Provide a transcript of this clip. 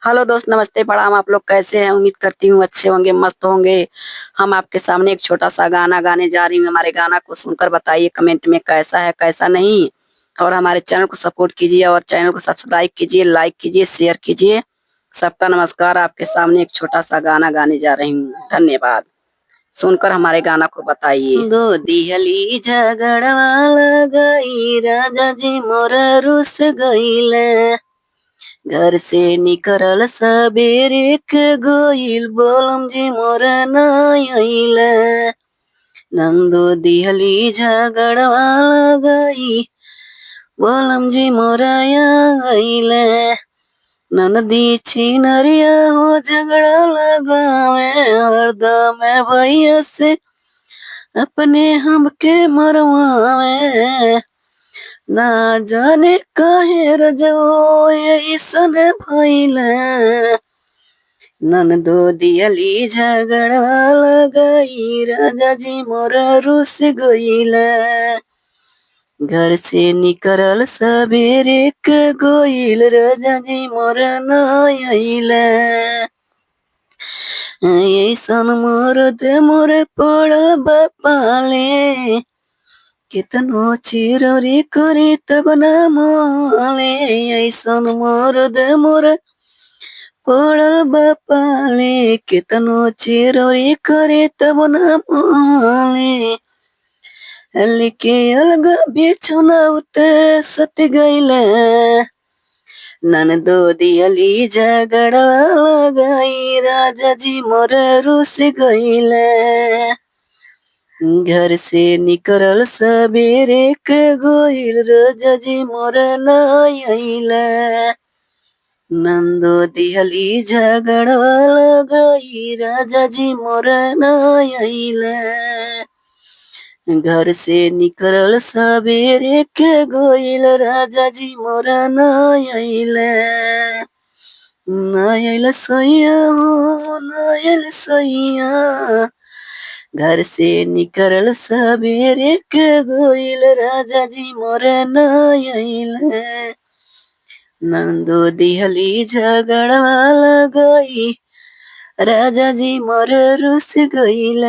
Hello दोस्त, नमस्ते, प्रणाम। आप लोग कैसे हैं? उम्मीद करती हूँ अच्छे होंगे, मस्त होंगे। हम आपके सामने एक छोटा सा गाना गाने जा रही हूँ। हमारे गाना को सुनकर बताइए कमेंट में कैसा है कैसा नहीं। और हमारे चैनल को सपोर्ट कीजिए और चैनल को सब्सक्राइब कीजिए, लाइक कीजिए, शेयर कीजिए। सबका नमस्कार। आपके सामने एक छोटा सा गाना गाने जा रही हूँ। धन्यवाद। सुनकर हमारे गाना को बताइए। दो दिहली झगड़वा लगई, राजा जी मोर रुस गईले। घर से निकरल सबेरे के गोइल, बोलम जी मोर नाइल। नंदो दिहली झगड़वा लगई, बोलम जी मोर आइल। ननदी छिनरिया हो झगड़ा लगावे, हरदम भैया से अपने हमके मरवावे। ना जाने काहे रजो ऐसन भइल। ननदो दियली झगड़ा लगई, राजा जी मोर रुस गइल। घर से निकरल सबेरे के गोइल, राजा जी मोर नाइल। ऐसन मरद मोरे पड़ल बापाले, कितनो चिरौरी करी तब न मोले। ऐसन मरद मोरे पड़ल बापाले, कितनो चिरौरी करी तब न मोले। लिके अलग बिछौना उते सत गईले। ननदो दियली झगड़ा लगाई, राजा जी मोर रुस गईले। घर से निकरल सबेरे के गोइल, राजा जी मोर नाइल। नंदो दिहली झगड़ा लगाई, राजा जी मोर नाइल। घर से निकरल सबेरे के गोइल, राजा जी मोर नाइल। नाइल सैया हो नाइल सैया, घर से निकरल सबेरे के गोइल, राजा जी मोर नाइल। नंदो दिहली झगड़ा लगई, राजा जी मोर रुस गइल।